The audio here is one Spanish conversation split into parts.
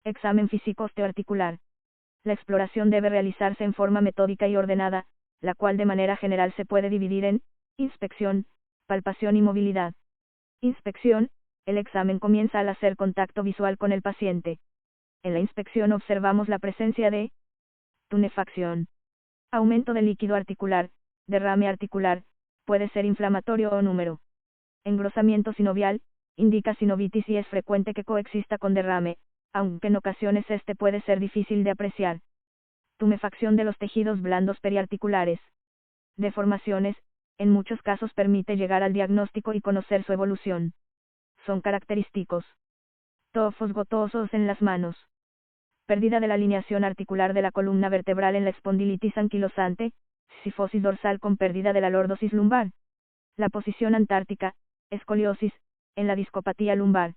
Examen físico osteoarticular. La exploración debe realizarse en forma metódica y ordenada, la cual de manera general se puede dividir en inspección, palpación y movilidad. Inspección. El examen comienza al hacer contacto visual con el paciente. En la inspección observamos la presencia de tunefacción, aumento de líquido articular, derrame articular, puede ser inflamatorio o número. Engrosamiento sinovial, indica sinovitis y es frecuente que coexista con derrame, aunque en ocasiones este puede ser difícil de apreciar. Tumefacción de los tejidos blandos periarticulares. Deformaciones, en muchos casos permite llegar al diagnóstico y conocer su evolución. Son característicos. Tofos gotosos en las manos. Pérdida de la alineación articular de la columna vertebral en la espondilitis anquilosante, cifosis dorsal con pérdida de la lordosis lumbar. La posición antártica, escoliosis, en la discopatía lumbar.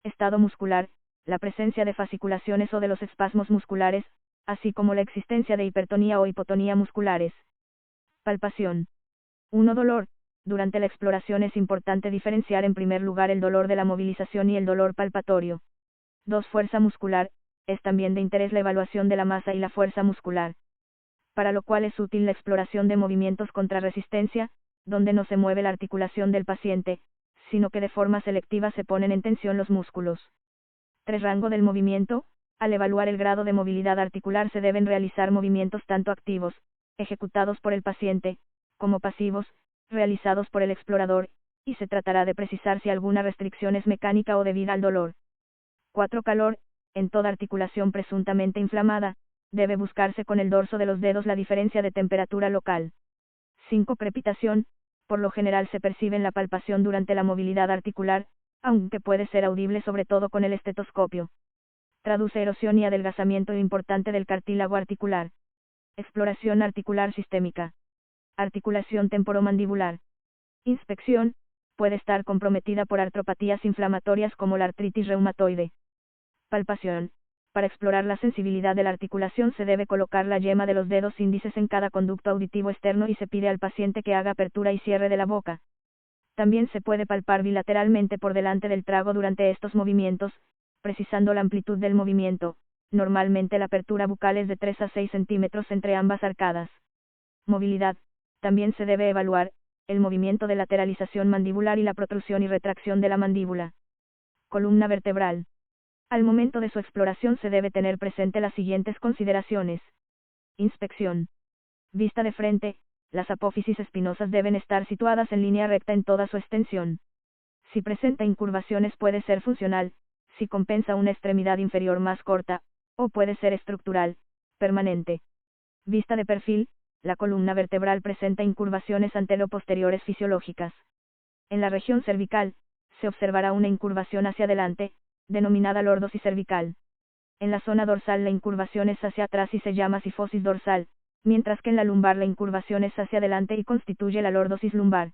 Estado muscular, la presencia de fasciculaciones o de los espasmos musculares, así como la existencia de hipertonía o hipotonía musculares. Palpación. 1. Dolor. Durante la exploración es importante diferenciar en primer lugar el dolor de la movilización y el dolor palpatorio. 2. Fuerza muscular. Es también de interés la evaluación de la masa y la fuerza muscular, para lo cual es útil la exploración de movimientos contra resistencia, donde no se mueve la articulación del paciente, sino que de forma selectiva se ponen en tensión los músculos. 3. Rango del movimiento. Al evaluar el grado de movilidad articular se deben realizar movimientos tanto activos, ejecutados por el paciente, como pasivos, realizados por el explorador, y se tratará de precisar si alguna restricción es mecánica o debida al dolor. 4. Calor. En toda articulación presuntamente inflamada, debe buscarse con el dorso de los dedos la diferencia de temperatura local. 5. Crepitación. Por lo general se percibe en la palpación durante la movilidad articular, aunque puede ser audible sobre todo con el estetoscopio. Traduce erosión y adelgazamiento importante del cartílago articular. Exploración articular sistémica. Articulación temporomandibular. Inspección. Puede estar comprometida por artropatías inflamatorias como la artritis reumatoide. Palpación. Para explorar la sensibilidad de la articulación se debe colocar la yema de los dedos índices en cada conducto auditivo externo y se pide al paciente que haga apertura y cierre de la boca. También se puede palpar bilateralmente por delante del trago durante estos movimientos, precisando la amplitud del movimiento. Normalmente la apertura bucal es de 3 a 6 centímetros entre ambas arcadas. Movilidad. También se debe evaluar el movimiento de lateralización mandibular y la protrusión y retracción de la mandíbula. Columna vertebral. Al momento de su exploración se debe tener presente las siguientes consideraciones. Inspección. Vista de frente. Las apófisis espinosas deben estar situadas en línea recta en toda su extensión. Si presenta incurvaciones puede ser funcional, si compensa una extremidad inferior más corta, o puede ser estructural, permanente. Vista de perfil. La columna vertebral presenta incurvaciones antero-posteriores fisiológicas. En la región cervical, se observará una incurvación hacia adelante, denominada lordosis cervical. En la zona dorsal la incurvación es hacia atrás y se llama cifosis dorsal, mientras que en la lumbar la incurvación es hacia adelante y constituye la lordosis lumbar.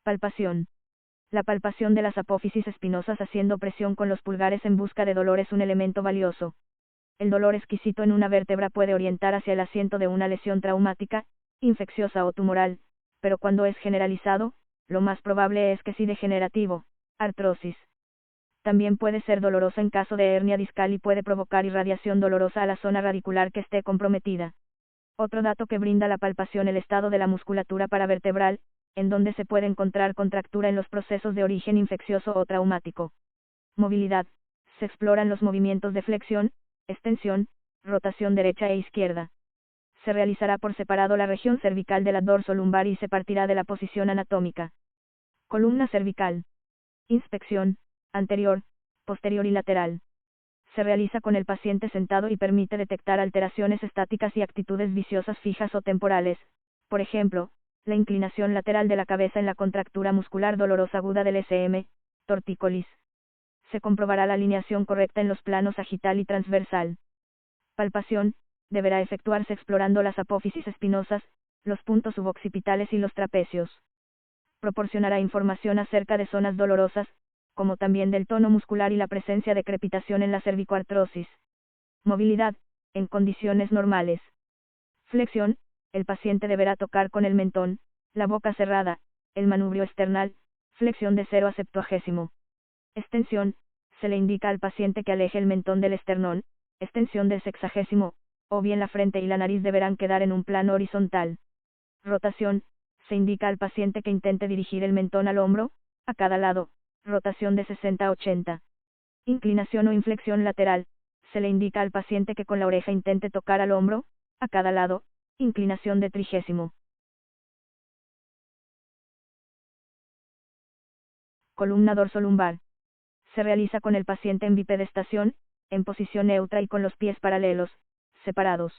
Palpación. La palpación de las apófisis espinosas haciendo presión con los pulgares en busca de dolor es un elemento valioso. El dolor exquisito en una vértebra puede orientar hacia el asiento de una lesión traumática, infecciosa o tumoral, pero cuando es generalizado, lo más probable es que sí degenerativo, artrosis. También puede ser dolorosa en caso de hernia discal y puede provocar irradiación dolorosa a la zona radicular que esté comprometida. Otro dato que brinda la palpación: el estado de la musculatura paravertebral, en donde se puede encontrar contractura en los procesos de origen infeccioso o traumático. Movilidad. Se exploran los movimientos de flexión, extensión, rotación derecha e izquierda. Se realizará por separado la región cervical de la dorso-lumbar y se partirá de la posición anatómica. Columna cervical. Inspección, anterior, posterior y lateral. Se realiza con el paciente sentado y permite detectar alteraciones estáticas y actitudes viciosas fijas o temporales, por ejemplo, la inclinación lateral de la cabeza en la contractura muscular dolorosa aguda del SM, tortícolis. Se comprobará la alineación correcta en los planos sagital y transversal. Palpación. Deberá efectuarse explorando las apófisis espinosas, los puntos suboccipitales y los trapecios. Proporcionará información acerca de zonas dolorosas, como también del tono muscular y la presencia de crepitación en la cervicoartrosis. Movilidad. En condiciones normales. Flexión. El paciente deberá tocar con el mentón, la boca cerrada, el manubrio external, flexión de 0 a 70. Extensión. se le indica al paciente que aleje el mentón del esternón, extensión del sexagésimo, o bien la frente y la nariz deberán quedar en un plano horizontal. Rotación, se indica al paciente que intente dirigir el mentón al hombro, a cada lado, rotación de 60 a 80. Inclinación o inflexión lateral, se le indica al paciente que con la oreja intente tocar al hombro, a cada lado, inclinación de 30. Columna dorsolumbar. Se realiza con el paciente en bipedestación, en posición neutra y con los pies paralelos, separados.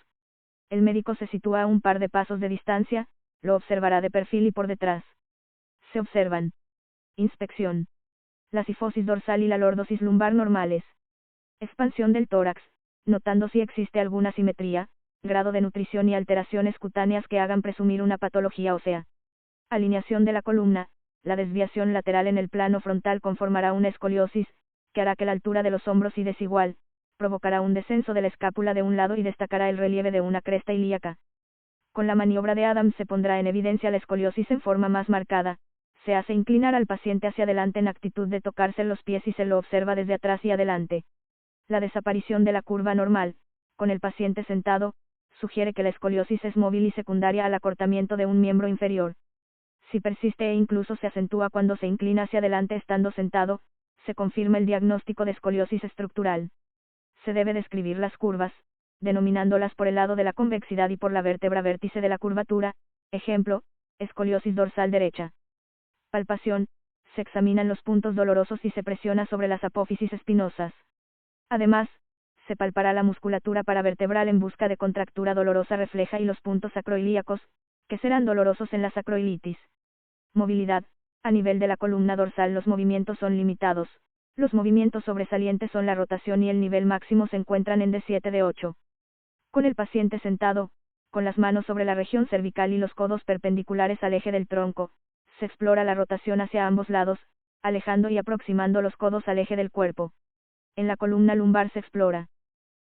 El médico se sitúa a un par de pasos de distancia, lo observará de perfil y por detrás. Se observan. Inspección. La cifosis dorsal y la lordosis lumbar normales. Expansión del tórax, notando si existe alguna simetría, grado de nutrición y alteraciones cutáneas que hagan presumir una patología ósea. Alineación de la columna. La desviación lateral en el plano frontal conformará una escoliosis, que hará que la altura de los hombros sea desigual, provocará un descenso de la escápula de un lado y destacará el relieve de una cresta ilíaca. Con la maniobra de Adams se pondrá en evidencia la escoliosis en forma más marcada. Se hace inclinar al paciente hacia adelante en actitud de tocarse los pies y se lo observa desde atrás y adelante. La desaparición de la curva normal, con el paciente sentado, sugiere que la escoliosis es móvil y secundaria al acortamiento de un miembro inferior. Si persiste e incluso se acentúa cuando se inclina hacia adelante estando sentado, se confirma el diagnóstico de escoliosis estructural. Se debe describir las curvas, denominándolas por el lado de la convexidad y por la vértebra vértice de la curvatura, ejemplo, escoliosis dorsal derecha. Palpación, se examinan los puntos dolorosos y se presiona sobre las apófisis espinosas. Además, se palpará la musculatura paravertebral en busca de contractura dolorosa refleja y los puntos sacroilíacos, que serán dolorosos en la sacroilitis. Movilidad, a nivel de la columna dorsal los movimientos son limitados. Los movimientos sobresalientes son la rotación y el nivel máximo se encuentran en D7 de 8. Con el paciente sentado, con las manos sobre la región cervical y los codos perpendiculares al eje del tronco, se explora la rotación hacia ambos lados, alejando y aproximando los codos al eje del cuerpo. En la columna lumbar se explora.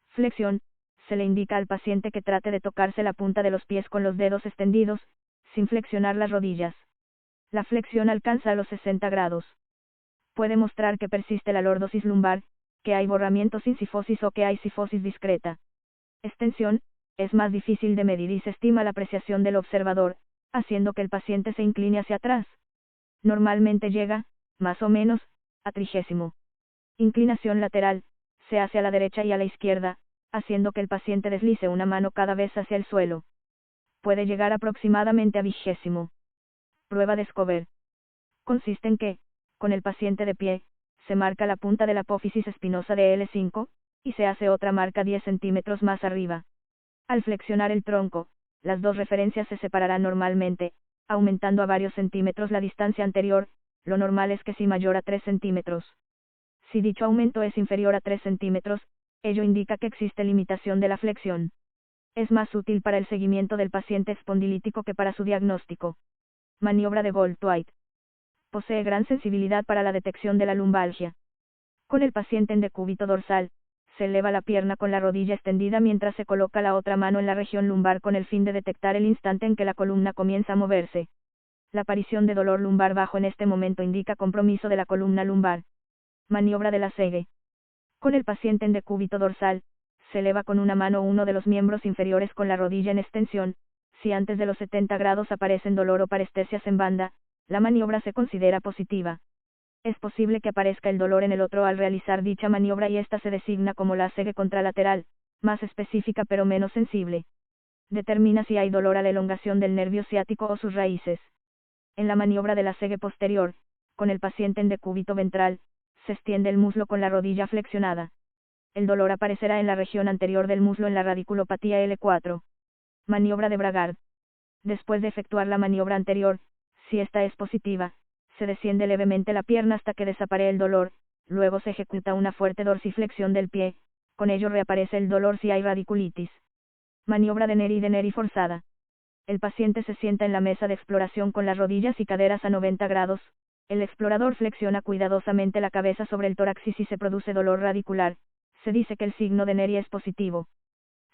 Flexión, se le indica al paciente que trate de tocarse la punta de los pies con los dedos extendidos, sin flexionar las rodillas. La flexión alcanza los 60 grados. Puede mostrar que persiste la lordosis lumbar, que hay borramiento sin cifosis o que hay cifosis discreta. Extensión, es más difícil de medir y se estima la apreciación del observador, haciendo que el paciente se incline hacia atrás. Normalmente llega, más o menos, a 30. Inclinación lateral, se hace a la derecha y a la izquierda, haciendo que el paciente deslice una mano cada vez hacia el suelo. Puede llegar aproximadamente a 20. Prueba de Scover. Consiste en que, con el paciente de pie, se marca la punta de la apófisis espinosa de L5, y se hace otra marca 10 centímetros más arriba. Al flexionar el tronco, las dos referencias se separarán normalmente, aumentando a varios centímetros la distancia anterior, lo normal es que sea mayor a 3 centímetros. Si dicho aumento es inferior a 3 centímetros, ello indica que existe limitación de la flexión. Es más útil para el seguimiento del paciente espondilítico que para su diagnóstico. Maniobra de Goldthwait. Posee gran sensibilidad para la detección de la lumbalgia. Con el paciente en decúbito dorsal, se eleva la pierna con la rodilla extendida mientras se coloca la otra mano en la región lumbar con el fin de detectar el instante en que la columna comienza a moverse. La aparición de dolor lumbar bajo en este momento indica compromiso de la columna lumbar. Maniobra de la Sege. Con el paciente en decúbito dorsal, se eleva con una mano uno de los miembros inferiores con la rodilla en extensión. Si antes de los 70 grados aparecen dolor o parestesias en banda, la maniobra se considera positiva. Es posible que aparezca el dolor en el otro al realizar dicha maniobra y esta se designa como la Sege contralateral, más específica pero menos sensible. Determina si hay dolor a la elongación del nervio ciático o sus raíces. En la maniobra de la Sege posterior, con el paciente en decúbito ventral, se extiende el muslo con la rodilla flexionada. El dolor aparecerá en la región anterior del muslo en la radiculopatía L4. Maniobra de Bragard. Después de efectuar la maniobra anterior, si esta es positiva, se desciende levemente la pierna hasta que desaparece el dolor, luego se ejecuta una fuerte dorsiflexión del pie, con ello reaparece el dolor si hay radiculitis. Maniobra de Neri forzada. El paciente se sienta en la mesa de exploración con las rodillas y caderas a 90 grados, el explorador flexiona cuidadosamente la cabeza sobre el tórax y si se produce dolor radicular, se dice que el signo de Neri es positivo.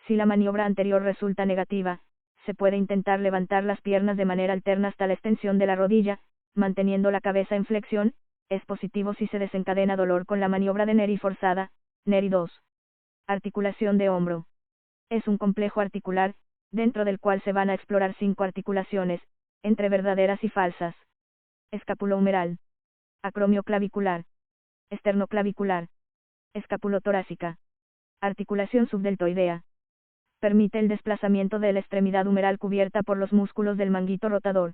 Si la maniobra anterior resulta negativa, se puede intentar levantar las piernas de manera alterna hasta la extensión de la rodilla, manteniendo la cabeza en flexión, es positivo si se desencadena dolor con la maniobra de Neri forzada, Neri 2. Articulación de hombro. Es un complejo articular, dentro del cual se van a explorar 5 articulaciones, entre verdaderas y falsas. Escapulohumeral. Acromioclavicular. Esternoclavicular. Escapulotorácica. Articulación subdeltoidea. Permite el desplazamiento de la extremidad humeral cubierta por los músculos del manguito rotador.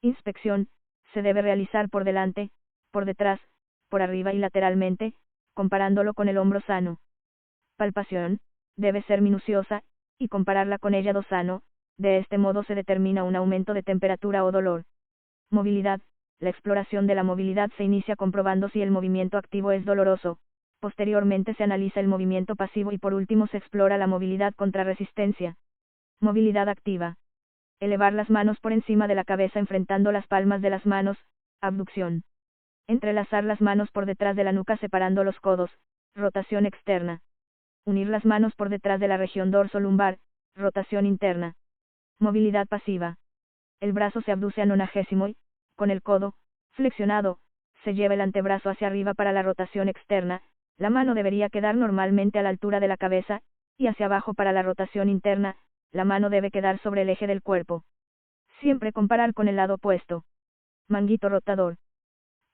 Inspección, se debe realizar por delante, por detrás, por arriba y lateralmente, comparándolo con el hombro sano. Palpación, debe ser minuciosa, y compararla con ella sano, de este modo se determina un aumento de temperatura o dolor. Movilidad, la exploración de la movilidad se inicia comprobando si el movimiento activo es doloroso, posteriormente se analiza el movimiento pasivo y por último se explora la movilidad contra resistencia. Movilidad activa. Elevar las manos por encima de la cabeza enfrentando las palmas de las manos, abducción. Entrelazar las manos por detrás de la nuca separando los codos, rotación externa. Unir las manos por detrás de la región dorso-lumbar, rotación interna. Movilidad pasiva. El brazo se abduce a 90 y, con el codo, flexionado, se lleva el antebrazo hacia arriba para la rotación externa, la mano debería quedar normalmente a la altura de la cabeza, y hacia abajo para la rotación interna, la mano debe quedar sobre el eje del cuerpo. Siempre comparar con el lado opuesto. Manguito rotador.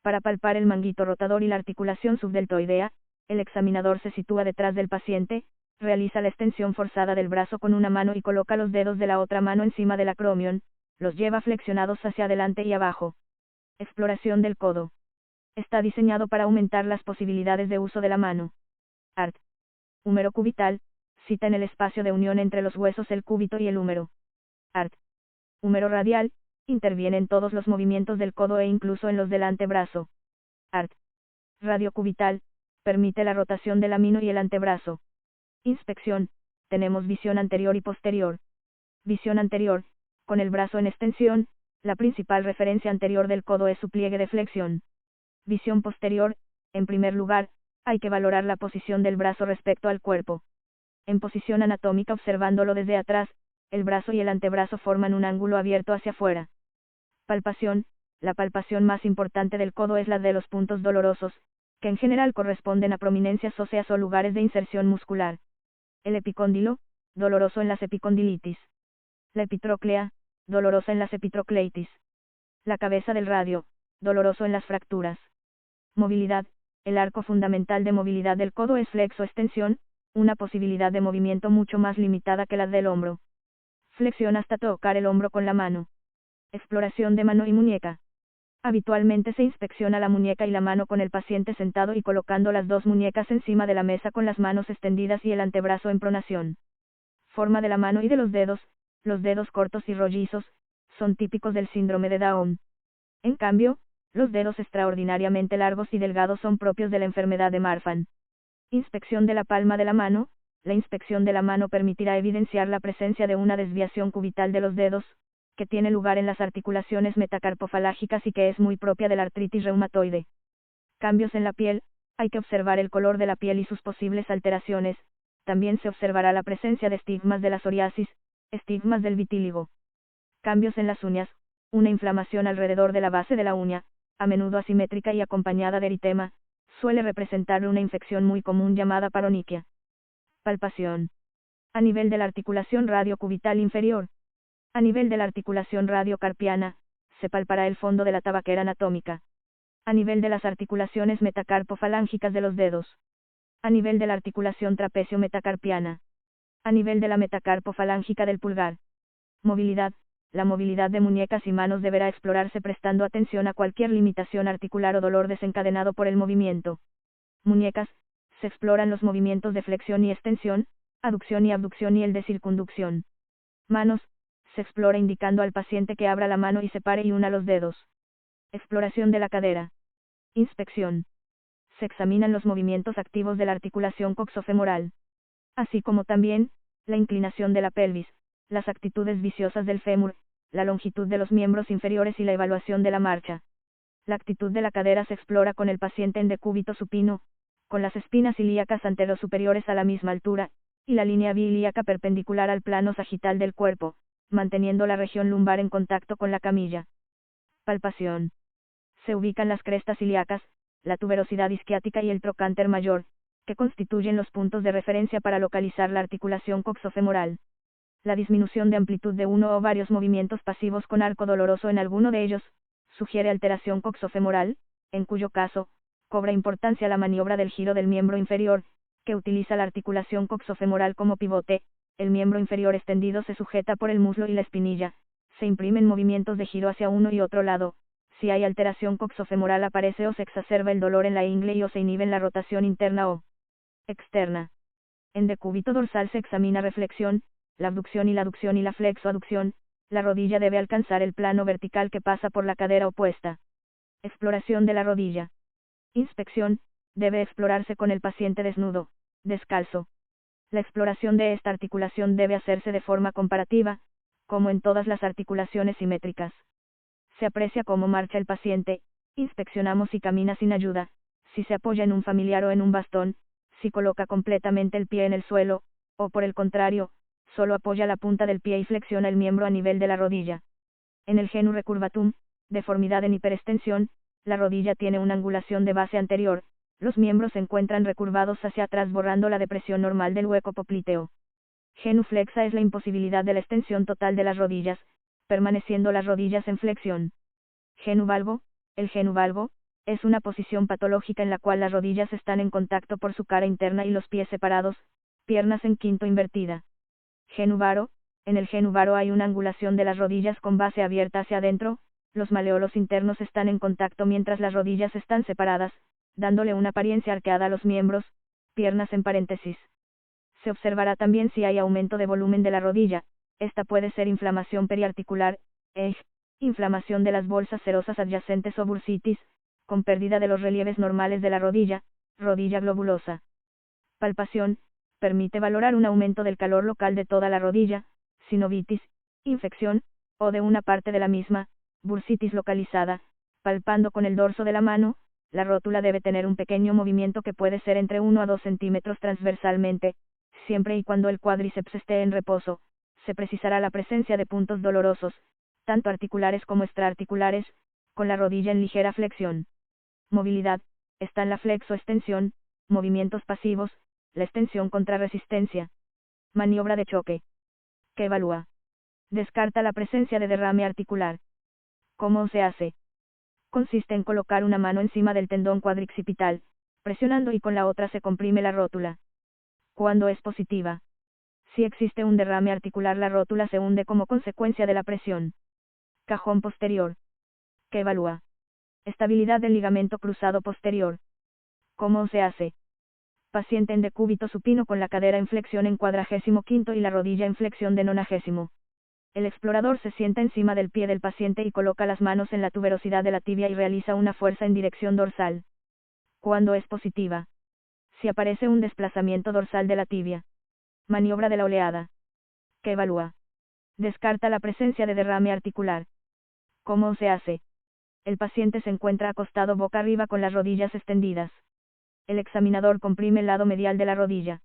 Para palpar el manguito rotador y la articulación subdeltoidea, el examinador se sitúa detrás del paciente, realiza la extensión forzada del brazo con una mano y coloca los dedos de la otra mano encima del acromion, los lleva flexionados hacia adelante y abajo. Exploración del codo. Está diseñado para aumentar las posibilidades de uso de la mano. Art. Húmero cubital, cita en el espacio de unión entre los huesos el cúbito y el húmero. Art. Húmero radial, interviene en todos los movimientos del codo e incluso en los del antebrazo. Art. Radiocubital, permite la rotación del lamino y el antebrazo. Inspección, tenemos visión anterior y posterior. Visión anterior, con el brazo en extensión, la principal referencia anterior del codo es su pliegue de flexión. Visión posterior, en primer lugar, hay que valorar la posición del brazo respecto al cuerpo. En posición anatómica observándolo desde atrás, el brazo y el antebrazo forman un ángulo abierto hacia afuera. Palpación, la palpación más importante del codo es la de los puntos dolorosos, que en general corresponden a prominencias óseas o lugares de inserción muscular. El epicóndilo, doloroso en las epicondilitis. La epitróclea, dolorosa en las epitrocleitis. La cabeza del radio, doloroso en las fracturas. Movilidad, el arco fundamental de movilidad del codo es flexo-extensión, una posibilidad de movimiento mucho más limitada que la del hombro. Flexión hasta tocar el hombro con la mano. Exploración de mano y muñeca. Habitualmente se inspecciona la muñeca y la mano con el paciente sentado y colocando las dos muñecas encima de la mesa con las manos extendidas y el antebrazo en pronación. Forma de la mano y de los dedos cortos y rollizos, son típicos del síndrome de Down. En cambio, los dedos extraordinariamente largos y delgados son propios de la enfermedad de Marfan. Inspección de la palma de la mano. La inspección de la mano permitirá evidenciar la presencia de una desviación cubital de los dedos, que tiene lugar en las articulaciones metacarpofalágicas y que es muy propia de la artritis reumatoide. Cambios en la piel, hay que observar el color de la piel y sus posibles alteraciones, también se observará la presencia de estigmas de la psoriasis, estigmas del vitíligo. Cambios en las uñas, una inflamación alrededor de la base de la uña, a menudo asimétrica y acompañada de eritema, suele representar una infección muy común llamada paroniquia. Palpación. A nivel de la articulación radiocubital inferior. A nivel de la articulación radiocarpiana, se palpará el fondo de la tabaquera anatómica. A nivel de las articulaciones metacarpofalángicas de los dedos. A nivel de la articulación trapecio-metacarpiana. A nivel de la metacarpofalángica del pulgar. Movilidad. La movilidad de muñecas y manos deberá explorarse prestando atención a cualquier limitación articular o dolor desencadenado por el movimiento. Muñecas. Se exploran los movimientos de flexión y extensión, aducción y abducción y el de circunducción. Manos. Se explora indicando al paciente que abra la mano y separe y una los dedos. Exploración de la cadera. Inspección. Se examinan los movimientos activos de la articulación coxofemoral. Así como también, la inclinación de la pelvis, las actitudes viciosas del fémur, la longitud de los miembros inferiores y la evaluación de la marcha. La actitud de la cadera se explora con el paciente en decúbito supino, con las espinas ilíacas anterosuperiores a la misma altura, y la línea biilíaca perpendicular al plano sagital del cuerpo, manteniendo la región lumbar en contacto con la camilla. Palpación. Se ubican las crestas ilíacas, la tuberosidad isquiática y el trocánter mayor, que constituyen los puntos de referencia para localizar la articulación coxofemoral. La disminución de amplitud de uno o varios movimientos pasivos con arco doloroso en alguno de ellos, sugiere alteración coxofemoral, en cuyo caso, cobra importancia la maniobra del giro del miembro inferior, que utiliza la articulación coxofemoral como pivote. El miembro inferior extendido se sujeta por el muslo y la espinilla, se imprimen movimientos de giro hacia uno y otro lado. Si hay alteración coxofemoral aparece o se exacerba el dolor en la ingle y o se inhiben la rotación interna o externa. En decúbito dorsal se examina reflexión, la abducción y la aducción y la flexoaducción. La rodilla debe alcanzar el plano vertical que pasa por la cadera opuesta. Exploración de la rodilla. Inspección, debe explorarse con el paciente desnudo, descalzo. La exploración de esta articulación debe hacerse de forma comparativa, como en todas las articulaciones simétricas. Se aprecia cómo marcha el paciente, inspeccionamos si camina sin ayuda, si se apoya en un familiar o en un bastón, si coloca completamente el pie en el suelo, o por el contrario, solo apoya la punta del pie y flexiona el miembro a nivel de la rodilla. En el genu recurvatum, deformidad en hiperextensión, la rodilla tiene una angulación de base anterior, los miembros se encuentran recurvados hacia atrás borrando la depresión normal del hueco popliteo. Genuflexa es la imposibilidad de la extensión total de las rodillas, permaneciendo las rodillas en flexión. Genuvalvo, el genuvalvo, es una posición patológica en la cual las rodillas están en contacto por su cara interna y los pies separados, piernas en quinto invertida. Genuvaro, en el genuvaro hay una angulación de las rodillas con base abierta hacia adentro, los maleolos internos están en contacto mientras las rodillas están separadas, dándole una apariencia arqueada a los miembros, piernas en paréntesis. Se observará también si hay aumento de volumen de la rodilla, esta puede ser inflamación periarticular, inflamación de las bolsas serosas adyacentes o bursitis, con pérdida de los relieves normales de la rodilla, rodilla globulosa. Palpación, permite valorar un aumento del calor local de toda la rodilla, sinovitis, infección, o de una parte de la misma, bursitis localizada. Palpando con el dorso de la mano, la rótula debe tener un pequeño movimiento que puede ser entre 1 a 2 centímetros transversalmente, siempre y cuando el cuádriceps esté en reposo. Se precisará la presencia de puntos dolorosos, tanto articulares como extraarticulares, con la rodilla en ligera flexión. Movilidad, está en la flexoextensión, movimientos pasivos, la extensión contra resistencia. Maniobra de choque. ¿Qué evalúa? Descarta la presencia de derrame articular. ¿Cómo se hace? Consiste en colocar una mano encima del tendón cuadriccipital, presionando y con la otra se comprime la rótula. ¿Cuándo es positiva? Si existe un derrame articular, la rótula se hunde como consecuencia de la presión. Cajón posterior. ¿Qué evalúa? Estabilidad del ligamento cruzado posterior. ¿Cómo se hace? Paciente en decúbito supino con la cadera en flexión en 45º y la rodilla en flexión de 90º. El explorador se sienta encima del pie del paciente y coloca las manos en la tuberosidad de la tibia y realiza una fuerza en dirección dorsal. ¿Cuándo es positiva? Si aparece un desplazamiento dorsal de la tibia. Maniobra de la oleada. ¿Qué evalúa? Descarta la presencia de derrame articular. ¿Cómo se hace? El paciente se encuentra acostado boca arriba con las rodillas extendidas. El examinador comprime el lado medial de la rodilla.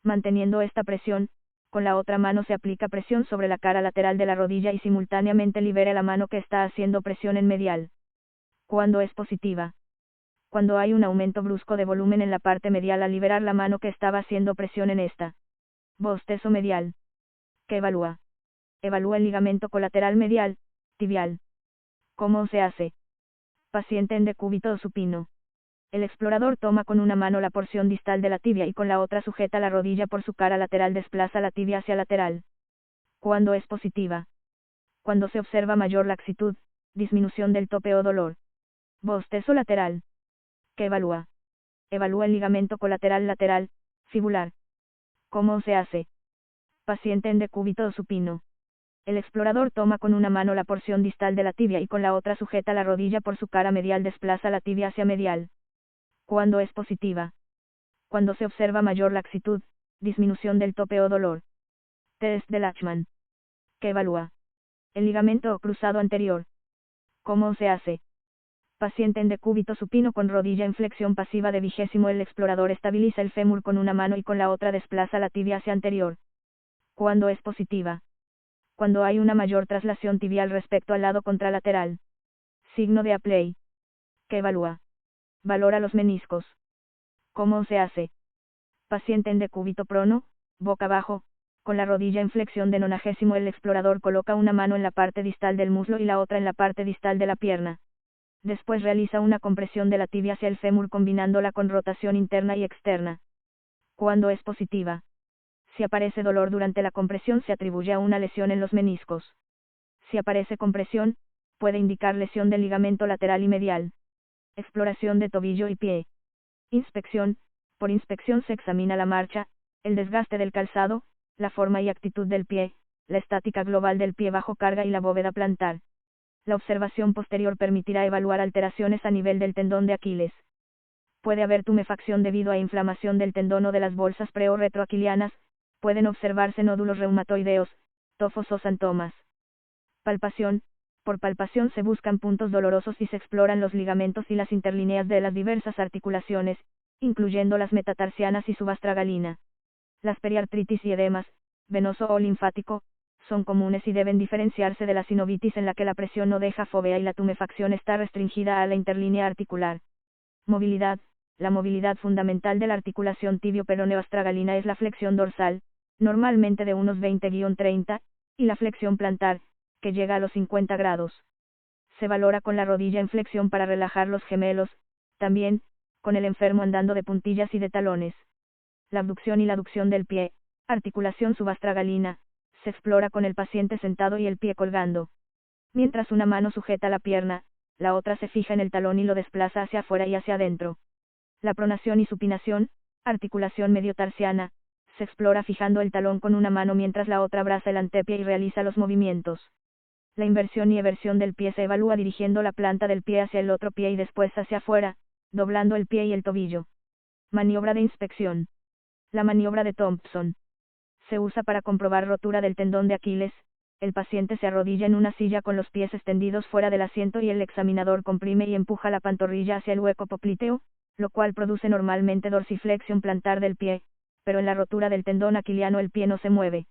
Manteniendo esta presión, con la otra mano se aplica presión sobre la cara lateral de la rodilla y simultáneamente libera la mano que está haciendo presión en medial. ¿Cuándo es positiva? Cuando hay un aumento brusco de volumen en la parte medial al liberar la mano que estaba haciendo presión en esta. Bostezo medial. ¿Qué evalúa? Evalúa el ligamento colateral medial, tibial. ¿Cómo se hace? Paciente en decúbito supino. El explorador toma con una mano la porción distal de la tibia y con la otra sujeta la rodilla por su cara lateral, desplaza la tibia hacia lateral. ¿Cuándo es positiva? Cuando se observa mayor laxitud, disminución del tope o dolor. Bostezo lateral. ¿Qué evalúa? Evalúa el ligamento colateral lateral, fibular. ¿Cómo se hace? Paciente en decúbito supino. El explorador toma con una mano la porción distal de la tibia y con la otra sujeta la rodilla por su cara medial, desplaza la tibia hacia medial. ¿Cuándo es positiva? Cuando se observa mayor laxitud, disminución del tope o dolor. Test de Lachman. ¿Qué evalúa? El ligamento cruzado anterior. ¿Cómo se hace? Paciente en decúbito supino con rodilla en flexión pasiva de 20. El explorador estabiliza el fémur con una mano y con la otra desplaza la tibia hacia anterior. ¿Cuándo es positiva? Cuando hay una mayor traslación tibial respecto al lado contralateral. Signo de Apley. ¿Qué evalúa? Valora los meniscos. ¿Cómo se hace? Paciente en decúbito prono, boca abajo, con la rodilla en flexión de 90, el explorador coloca una mano en la parte distal del muslo y la otra en la parte distal de la pierna. Después realiza una compresión de la tibia hacia el fémur combinándola con rotación interna y externa. Cuando es positiva. Si aparece dolor durante la compresión se atribuye a una lesión en los meniscos. Si aparece compresión, puede indicar lesión del ligamento lateral y medial. Exploración de tobillo y pie. Inspección. Por inspección se examina la marcha, el desgaste del calzado, la forma y actitud del pie, la estática global del pie bajo carga y la bóveda plantar. La observación posterior permitirá evaluar alteraciones a nivel del tendón de Aquiles. Puede haber tumefacción debido a inflamación del tendón o de las bolsas pre- o retroaquilianas, pueden observarse nódulos reumatoideos, tofos o santomas. Palpación. Por palpación se buscan puntos dolorosos y se exploran los ligamentos y las interlíneas de las diversas articulaciones, incluyendo las metatarsianas y subastragalina. Las periartritis y edemas, venoso o linfático, son comunes y deben diferenciarse de la sinovitis en la que la presión no deja fovea y la tumefacción está restringida a la interlínea articular. Movilidad. La movilidad fundamental de la articulación tibio-peroneo-astragalina es la flexión dorsal, normalmente de unos 20-30, y la flexión plantar, que llega a los 50 grados. Se valora con la rodilla en flexión para relajar los gemelos, también, con el enfermo andando de puntillas y de talones. La abducción y la aducción del pie, articulación subastragalina, se explora con el paciente sentado y el pie colgando. Mientras una mano sujeta la pierna, la otra se fija en el talón y lo desplaza hacia afuera y hacia adentro. La pronación y supinación, articulación mediotarsiana, se explora fijando el talón con una mano mientras la otra abraza el antepie y realiza los movimientos. La inversión y eversión del pie se evalúa dirigiendo la planta del pie hacia el otro pie y después hacia afuera, doblando el pie y el tobillo. Maniobra de inspección. La maniobra de Thompson. Se usa para comprobar rotura del tendón de Aquiles. El paciente se arrodilla en una silla con los pies extendidos fuera del asiento y el examinador comprime y empuja la pantorrilla hacia el hueco popliteo, lo cual produce normalmente dorsiflexión plantar del pie, pero en la rotura del tendón aquiliano el pie no se mueve.